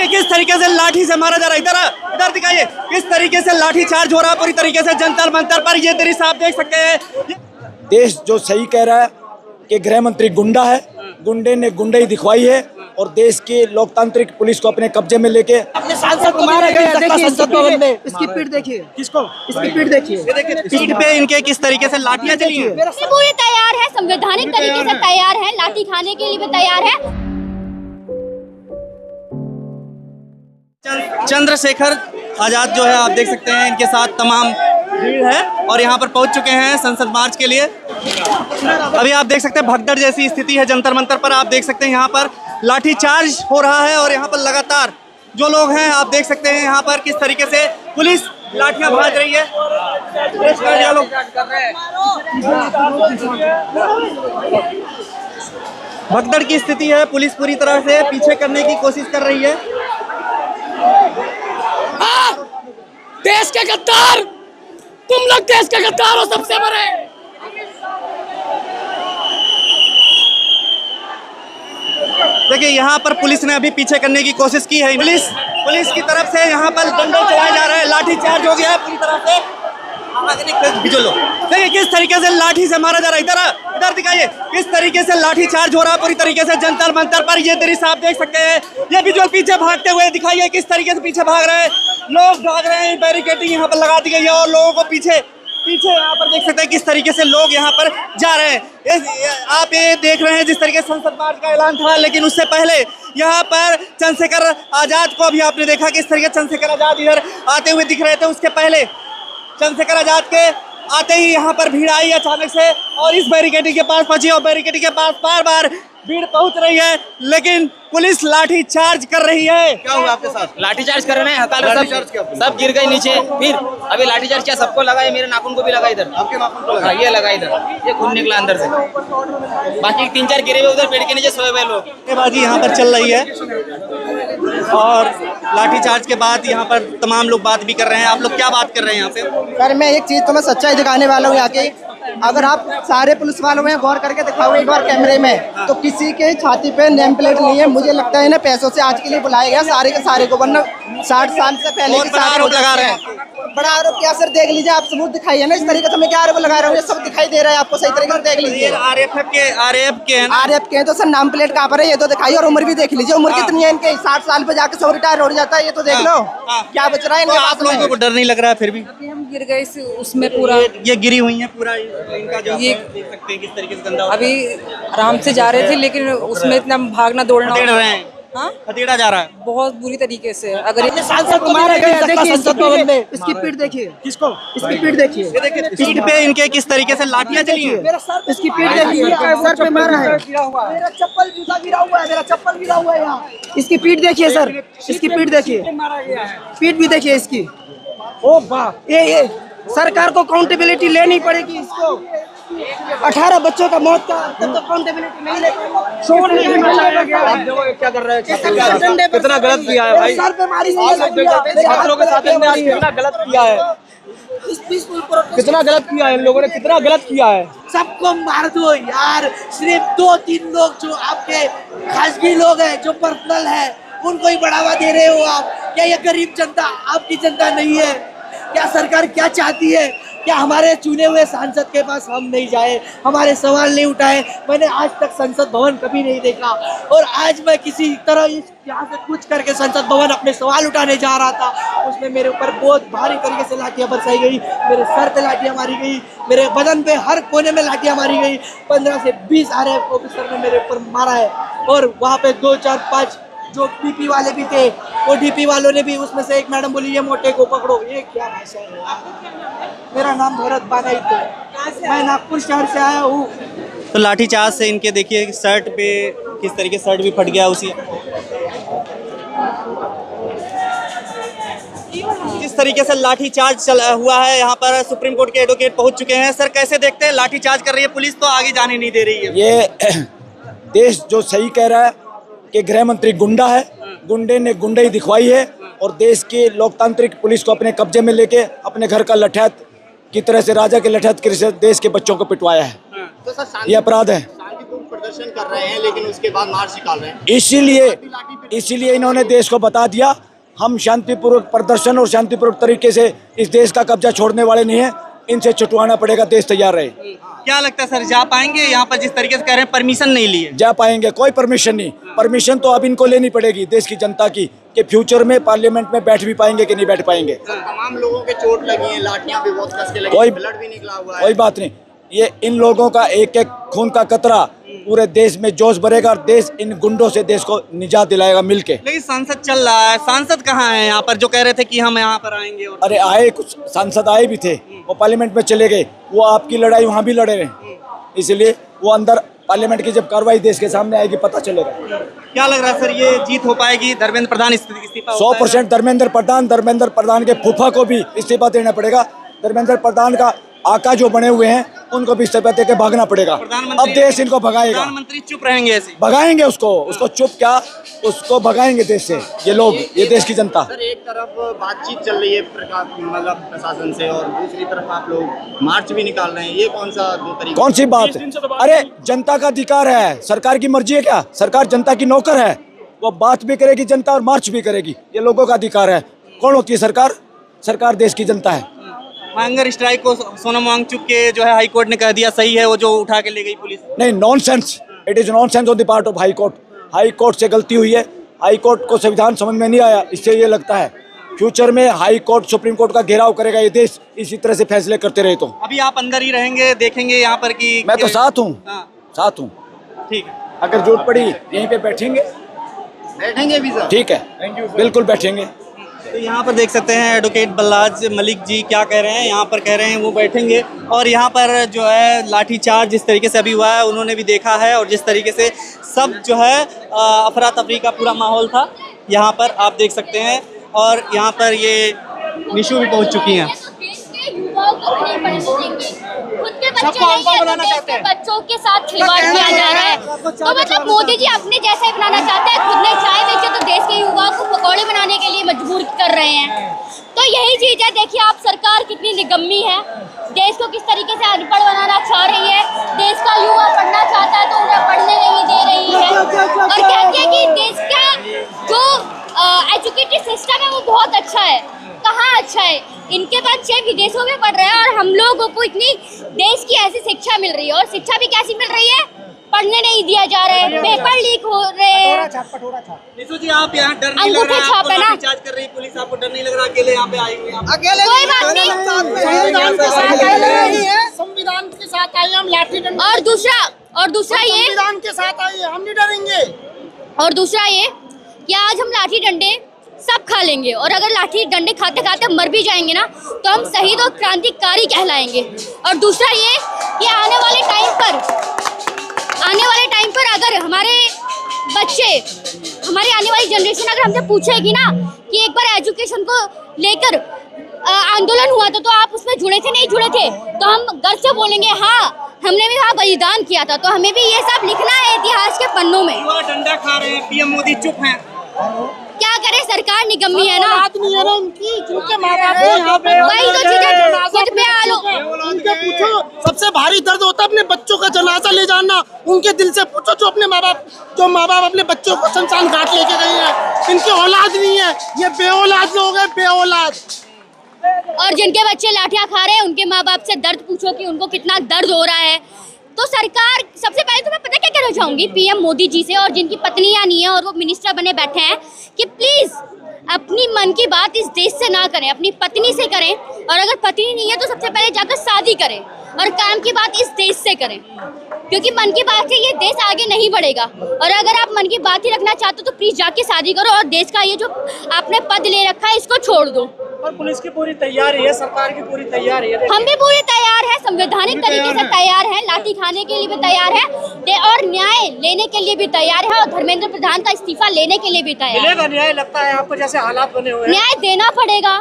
किस तरीके से लाठी से मारा जा रहा है, इधर दिखाइए किस तरीके से लाठी चार्ज हो रहा है पूरी तरीके से जंतर मंतर पर। ये दृश्य आप देख सकते हैं। देश जो सही कह रहा है कि गृह मंत्री गुंडा है, गुंडे ने गुंडई दिखवाई है और देश की लोकतांत्रिक पुलिस को अपने कब्जे में लेके अपने सांसद को मारा गया। देखिए संसद भवन में इसकी पीठ देखिए, किसको इसकी पीठ देखिए, ये देखिए पीठ पे इनके किस तरीके से लाठियां चली हैं। पूरी तैयार है, संवैधानिक तरीके से तैयार है, लाठी खाने के लिए भी तैयार है। चंद्रशेखर आजाद जो है आप देख सकते हैं, इनके साथ तमाम भीड़ है और यहाँ पर पहुंच चुके हैं संसद मार्च के लिए। अभी आप देख सकते हैं भगदड़ जैसी स्थिति है जंतर मंतर पर। आप देख सकते हैं यहाँ पर लाठी चार्ज हो रहा है और यहाँ पर लगातार जो लोग हैं आप देख सकते हैं यहाँ पर किस तरीके से पुलिस लाठियां भाज रही है। भगदड़ की स्थिति है, पुलिस पूरी तरह से पीछे करने की कोशिश कर रही है। देश के गद्दार, तुम लोग देश के गद्दार हो सबसे बड़े। देखिए यहाँ पर पुलिस ने अभी पीछे करने की कोशिश की है। पुलिस की तरफ से यहाँ पर डंडे चलाए जा रहे हैं, लाठी चार्ज हो गया है पूरी तरह से। देखिए किस तरीके से लाठी से मारा जा रहा है, इधर दिखाइए किस तरीके से लाठी चार्ज हो रहा है पूरी तरीके से जंतर मंतर पर। ये दृश्य आप देख सकते हैं। ये विजुअल पीछे भागते हुए दिखाइए किस तरीके से पीछे भाग रहे हैं लोग, भाग रहे हैं। बैरिकेडिंग यहाँ पर लगा दी गई है और लोगों को पीछे यहाँ पर देख सकते हैं किस तरीके से लोग यहाँ पर जा रहे हैं। आप ये देख रहे हैं जिस तरीके से संसद मार्च का ऐलान था, लेकिन उससे पहले यहाँ पर चंद्रशेखर आजाद को अभी आपने देखा किस तरीके से चंद्रशेखर आजाद इधर आते हुए दिख रहे थे। उसके पहले चंद्रशेखर आजाद के आते ही यहाँ पर भीड़ आई अचानक से और इस बैरिकेडिंग के पास पहुंची और बैरिकेडिंग के पास बार बार भीड़ पहुंच रही है, लेकिन पुलिस लाठी चार्ज कर रही है। क्या हुआ आपके साथ? लाठी चार्ज कर रहे हैं, सब गिर गए नीचे। फिर अभी लाठी चार्ज किया, सबको लगा है, मेरे नाखून को भी लगा इधर। आपके नाखून को लगा? ये लगा इधर, ये खून निकला अंदर से। बाकी 3-4 गिरे हुए उधर पेड़ के नीचे सोए हुए लोग। बाजी यहाँ पर चल रही है और लाठी चार्ज के बाद यहाँ पर तमाम लोग बात भी कर रहे हैं। आप लोग क्या बात कर रहे हैं यहाँ पे? सर मैं एक चीज तुम्हें सच्चाई दिखाने वाला हूँ यहाँ के। अगर आप सारे पुलिस वालों में गौर करके दिखाओ एक बार कैमरे में, तो किसी के छाती पे नेम प्लेट नहीं है। मुझे लगता है ना पैसों से आज के लिए बुलाया गया सारे के सारे को, वरना 60 साल से पहले के सारे आरोप लगा रहे हैं। बड़ा आरोप क्या सर? देख लीजिए, आप सबूत दिखाइए ना। इस तरीके से मैं क्या आरोप लगा रहा हूँ, ये सब दिखाई दे रहा है आपको, सही तरीके से देख लीजिए। आरएफ के हैं तो सर नाम प्लेट कहाँ पर है ये तो दिखाइए, और उम्र भी देख लीजिए। उम्र कितनी है इनके? 60 साल पे जाके 100 रिटायर हो जाता है, ये तो देख लो क्या बच रहा है इनके पास। लोगों को डर नहीं लग रहा है फिर भी? हम गिर गए उसमें पूरा, ये गिरी हुई है पूरा इनका जो ये देख सकते हैं किस तरीके से गंदा। अभी आराम से जा रहे थे लेकिन उसमें इतना भागना दौड़ना खदेड़ा जा रहा है बहुत बुरी तरीके से। अगर अपने सांसद को मारा गया। देखिए संसद भवन में इसकी पीठ देखिए, किसको? इसकी पीठ देखिए, ये देखिए पीठ पे इनके किस तरीके से लाठियां चली हैं। इसकी पीठ देखिए, सर पे मारा है। मेरा चप्पल जूता गिरा हुआ है, मेरा चप्पल गिरा हुआ है यहाँ। इसकी पीठ देखिए सर, इसकी पीठ देखिए, पीठ भी देखिए इसकी। ओ वाह, ये सरकार को अकाउंटेबिलिटी लेनी पड़ेगी इसको। 18 बच्चों का मौत का तब तो अकाउंटेबिलिटी नहीं ले क्या कर रहे हैं? कितना गलत किया है भाई, छात्रों के साथ कितना गलत किया है, कितना गलत किया है इन लोगों ने, कितना गलत किया है। सबको मार दो यार। सिर्फ 2-3 लोग जो आपके खासगी लोग हैं, जो पर्सनल है, उनको ही बढ़ावा दे रहे हो आप। क्या ये गरीब जनता आपकी जनता नहीं है? क्या सरकार क्या चाहती है? क्या हमारे चुने हुए सांसद के पास हम नहीं जाए, हमारे सवाल नहीं उठाए? मैंने आज तक संसद भवन कभी नहीं देखा और आज मैं किसी तरह यहाँ से कुछ करके संसद भवन अपने सवाल उठाने जा रहा था। उसमें मेरे ऊपर बहुत भारी तरीके से लाठियाँ बरसाई गई, मेरे सर पे लाठियाँ मारी गई, मेरे बदन पे हर कोने में लाठियाँ मारी गई। 15 से 20 आरएफ ऑफिसर ने मेरे ऊपर मारा है और वहाँ पे 2, 4, 5 जो डीपी वाले भी थे, वो डीपी वालों ने भी, उसमें से एक मैडम बोली ये मोटे को पकड़ो। ये क्या भाषा है? मेरा नाम भरत बानाई है, मैं नागपुर शहर से आया हूँ। तो लाठीचार्ज से इनके देखिए शर्ट पे किस तरीके शर्ट भी फट गया उसी। जिस तरीके से लाठीचार्ज हुआ है यहाँ पर सुप्रीम कोर्ट के एडवोकेट पहुँच चुके हैं। सर कैसे देखते हैं? लाठीचार्ज कर रही है पुलिस तो आगे जाने नहीं दे रही है। ये देश जो सही कह रहा है कि गृह मंत्री गुंडा है, गुंडे ने गुंडई दिखवाई है और देश की लोकतांत्रिक पुलिस को अपने कब्जे में लेके अपने घर का लठैत की तरह से, राजा के लठैत की तरह से देश के बच्चों को पिटवाया है। ये अपराध है। प्रदर्शन कर रहे हैं लेकिन उसके बाद मार्च निकाल रहे हैं। इसीलिए इन्होंने देश को बता दिया, हम शांतिपूर्वक प्रदर्शन और शांतिपूर्वक तरीके से इस देश का कब्जा छोड़ने वाले नहीं है, इनसे छुटवाना पड़ेगा, देश तैयार रहे। क्या लगता है सर, जा पाएंगे? यहाँ पर जिस तरीके से कह रहे हैं परमिशन नहीं लिए, जा पाएंगे? कोई परमिशन नहीं, परमिशन तो अब इनको लेनी पड़ेगी देश की जनता की, कि फ्यूचर में पार्लियामेंट में बैठ भी पाएंगे कि नहीं बैठ पाएंगे। तमाम लोगों के चोट लगी है, लाठियां भी बहुत कस के लगी, कोई ब्लड भी निकला हुआ है। कोई बात नहीं, ये इन लोगों का एक एक खून का कतरा पूरे देश में जोश भरेगा और देश इन गुंडों से देश को निजात दिलाएगा मिलके। लेकिन संसद चल रहा है, सांसद कहाँ है यहाँ पर जो कह रहे थे कि हम यहाँ पर आएंगे? और अरे आए, कुछ सांसद आए भी थे, वो पार्लियामेंट में चले गए, वो आपकी लड़ाई वहाँ भी लड़े रहे, इसलिए वो अंदर पार्लियामेंट की जब कार्रवाई देश के सामने आएगी पता चलेगा। क्या लग रहा है सर, ये जीत हो पाएगी? धर्मेंद्र प्रधान इस्तीफा 100% धर्मेंद्र प्रधान के फूफा को भी इस्तीफा देना पड़ेगा। धर्मेंद्र प्रधान का आका जो बने हुए हैं उनको भी इस्तीफा देके भागना पड़ेगा। अब देश इनको भगाएगा, प्रधानमंत्री चुप रहेंगे ऐसे? भगाएंगे उसको चुप क्या, उसको भगाएंगे देश से ये लोग, ये देश की जनता। सर एक तरफ बातचीत चल रही है मतलब प्रशासन से और दूसरी तरफ आप लोग मार्च भी निकाल रहे हैं, ये कौन सा दो तरीका? कौन सी बात है? अरे जनता का अधिकार है, सरकार की मर्जी है क्या? सरकार जनता की नौकर है, वो बात भी करेगी जनता और मार्च भी करेगी, ये लोगों का अधिकार है। कौन होती है सरकार? सरकार देश की जनता है। हंगर स्ट्राइक को सोनम वांगचुक के जो है हाई कोर्ट ने कह दिया सही है, वो जो उठा के ले गई पुलिस। नहीं, nonsense, it is nonsense on the part of high court. High court से गलती हुई है, हाई कोर्ट को संविधान समझ में नहीं आया, इससे ये लगता है फ्यूचर में हाई कोर्ट सुप्रीम कोर्ट का घेराव करेगा ये देश, इसी तरह से फैसले करते रहे। तो अभी आप अंदर ही रहेंगे, देखेंगे यहाँ पर कि मैं तो साथ हूँ, हाँ। साथ हूँ, ठीक है। अगर जरूरत पड़ी यहीं पे बैठेंगे भी सर? ठीक है, बिल्कुल बैठेंगे। तो यहाँ पर देख सकते हैं एडवोकेट बल्लाज मलिक जी क्या कह रहे हैं, यहाँ पर कह रहे हैं वो बैठेंगे, और यहाँ पर जो है लाठीचार्ज जिस तरीके से अभी हुआ है उन्होंने भी देखा है, और जिस तरीके से सब जो है अफरा तफरी का पूरा माहौल था यहाँ पर आप देख सकते हैं। और यहाँ पर ये निशु भी पहुँच चुकी हैं। बच्चों के साथ खिलवाड़ किया जा रहा है, तो मतलब मोदी जी अपने जैसा ही बनाना चाहते हैं, खुद ने चाय बेचे तो देश के युवाओं को पकौड़े बनाने के लिए मजबूर कर रहे हैं। तो यही चीज है, देखिए आप सरकार कितनी निगम्मी है, देश को किस तरीके से अनपढ़ बनाना चाह रही है। देश का युवा पढ़ना चाहता है तो उन्हें पढ़ने नहीं दे रही है, और कहती है कि देश का जो एजुकेटेड सिस्टम है वो बहुत अच्छा है। कहाँ अच्छा है? इनके बच्चे विदेशों में पढ़ रहे हैं और हम लोगों को इतनी देश की ऐसी शिक्षा मिल रही है, और शिक्षा भी कैसी मिल रही है? पढ़ने नहीं दिया जा रहा है, पेपर लीक हो रहे हैं। निशु जी आप यहाँ डर नहीं लग रहा है? आपको लाठीचार्ज कर रही पुलिस, आपको डर नहीं लग रहा? अकेले यहाँ पे आई हुई हैं? कोई बात नहीं, संविधान के साथ आए हम, लाठी डंडा और दूसरा ये संविधान के साथ आइए, हम नहीं डरेंगे। और दूसरा ये कि आज हम लाठी डंडे सब खा लेंगे, और अगर लाठी डंडे खाते खाते मर भी जाएंगे ना तो हम शहीद और क्रांतिकारी कहलाएंगे। और दूसरा ये कि आने वाले टाइम पर अगर हमारे बच्चे, हमारी आने वाली जनरेशन अगर हमसे पूछेगी ना कि एक बार एजुकेशन को लेकर आंदोलन हुआ था तो आप उसमें जुड़े थे नहीं जुड़े थे, तो हम गर्व से बोलेंगे हाँ हमने भी वहाँ बलिदान किया था। तो हमें भी ये सब लिखना है इतिहास के पन्नों में। डंडा खा रहे हैं, पीएम मोदी चुप हैं, क्या करे, सरकार निगम्मी है ना। आदमी है ना उनकी, जिनके माँ बाप यहाँ पे वही तो चीजें खुद पे आलो। उनके पूछो, सबसे भारी दर्द होता है अपने बच्चों का जनाजा ले जाना। उनके दिल से पूछो, जो माँ बाप अपने बच्चों को शमशान घाट लेके गए हैं, इनकी औलाद नहीं है, ये बेऔलाद लोग हैं, बेऔलाद। और जिनके बच्चे लाठियां खा रहे हैं उनके माँ बाप से दर्द पूछो कि उनको कितना दर्द हो रहा है। तो सरकार, सबसे पहले तो मैं पता क्या कहना चाहूंगी पीएम मोदी जी से, और जिनकी पत्नियां नहीं है और वो मिनिस्टर बने बैठे हैं, कि प्लीज अपनी मन की बात इस देश से ना करें, अपनी पत्नी से करें, और अगर पत्नी नहीं है तो सबसे पहले जाकर शादी करें, और काम की बात इस देश से करें, क्योंकि मन की बात से ये देश आगे नहीं बढ़ेगा। और अगर आप मन की बात ही रखना चाहते हो तो प्लीज जाके शादी करो, और देश का ये जो आपने पद ले रखा है इसको छोड़ दो। और पुलिस की पूरी तैयारी है, सरकार की पूरी तैयारी है, हम भी पूरी तैयार है, संवैधानिक तरीके से तैयार है, लाठी खाने के लिए भी तैयार है, और न्याय लेने के लिए भी तैयार है, और धर्मेंद्र प्रधान का इस्तीफा लेने के लिए भी तैयार है। न्याय लगता है आपको जैसे हालात बने हुए हैं? न्याय देना पड़ेगा,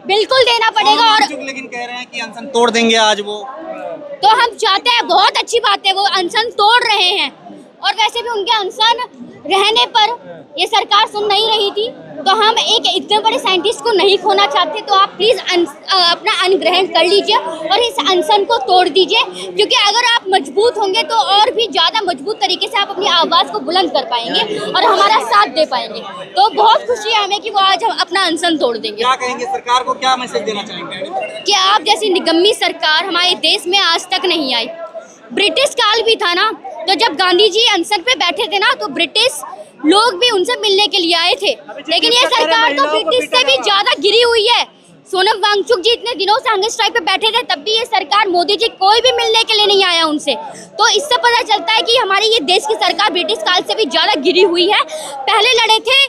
बिल्कुल देना पड़ेगा। और लेकिन कह रहे हैं कि अनशन तोड़ देंगे आज वो, तो हम चाहते हैं, बहुत अच्छी बात है, वो अनशन तोड़ रहे हैं, और वैसे भी उनके अनशन रहने पर ये सरकार सुन नहीं रही थी, तो हम एक इतने बड़े साइंटिस्ट को नहीं खोना चाहते, तो आप प्लीज़ अपना अन्न ग्रहण कर लीजिए और इस अनशन को तोड़ दीजिए, क्योंकि अगर आप मजबूत होंगे तो और भी ज़्यादा मजबूत तरीके से आप अपनी आवाज़ को बुलंद कर पाएंगे और हमारा साथ दे पाएंगे। तो बहुत खुशी है हमें कि वो आज हम अपना अनशन तोड़ देंगे। क्या कहेंगे सरकार को, क्या मैसेज देना चाहेंगे कि आप जैसी निगम्मी सरकार हमारे देश में आज तक नहीं आई। ब्रिटिश काल भी था ना, तो जब गांधी जी अनशन पे बैठे थे ना, तो ब्रिटिश लोग भी उनसे मिलने के लिए आए थे, लेकिन ये सरकार तो ब्रिटिश से भी ज्यादा गिरी हुई है। सोनम वांगचुक जी इतने दिनों से हंगर स्ट्राइक पे बैठे थे, तब भी ये सरकार, मोदी जी कोई भी मिलने के लिए नहीं आया उनसे। तो इससे पता चलता है कि हमारी ये देश की सरकार ब्रिटिश काल से भी ज्यादा गिरी हुई है। पहले लड़े थे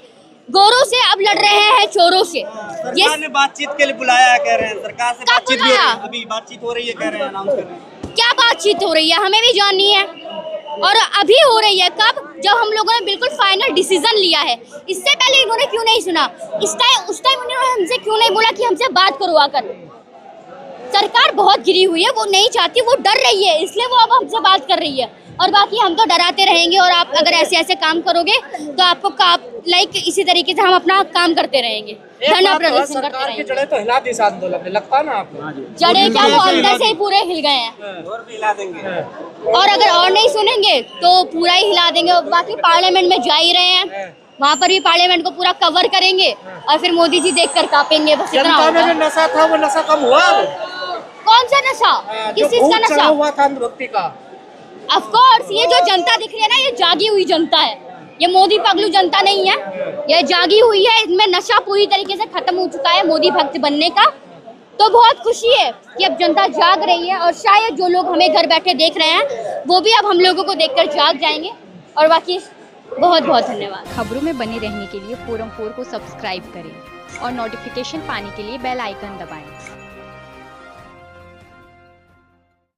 गोरों से, अब लड़ रहे हैं चोरों से। सरकार ने बातचीत के लिए बुलाया है, कह रहे हैं सरकार से बातचीत भी हो रही है, अभी बातचीत हो रही है, कह रहे हैं, अनाउंस कर रहे हैं। क्या बातचीत हो रही है हमें भी जाननी है, और अभी हो रही है कब, जब हम लोगों ने बिल्कुल फाइनल डिसीजन लिया है। इससे पहले इन्होंने क्यों नहीं सुना, उस टाइम उन्होंने हमसे क्यों नहीं बोला कि हमसे बात करो आकर। सरकार बहुत गिरी हुई है, वो नहीं चाहती, वो डर रही है, इसलिए वो अब हमसे बात कर रही है। और बाकी हम तो डराते रहेंगे, और आप अगर ऐसे ऐसे काम करोगे तो आपको इसी तरीके से हम अपना काम करते रहेंगे, धरना प्रदर्शन करते रहेंगे। जड़ें तो हिला दी इस आंदोलन ने, लगता ना आपको? जड़ें क्या, वो अंदर से ही पूरे हिल गए हैं, और भी हिला देंगे। और अगर और नहीं सुनेंगे तो पूरा ही हिला देंगे। बाकी पार्लियामेंट में जा ही रहे हैं, वहाँ पर भी पार्लियामेंट को पूरा कवर करेंगे, और फिर मोदी जी देखकर कांपेंगे। बस इतना जनता में होगा। जो नशा था वो नशा कम हुआ? कौन सा नशा, किस चीज का नशा हुआ था अंधभक्ति का? ऑफ कोर्स, ये जो जनता दिख रही है ना, ये जागी हुई जनता है, ये मोदी पगलू जनता नहीं है, ये जागी हुई है। इसमें नशा पूरी तरीके से खत्म हो चुका है मोदी भक्त बनने का। तो बहुत खुशी है कि अब जनता जाग रही है, और शायद जो लोग हमें घर बैठे देख रहे हैं वो भी अब हम लोगों को देखकर जाग जाएंगे। और बाकी बहुत बहुत धन्यवाद। खबरों में बने रहने के लिए फोरम 4 को सब्सक्राइब करें और नोटिफिकेशन पाने के लिए बेल आइकन दबाएं।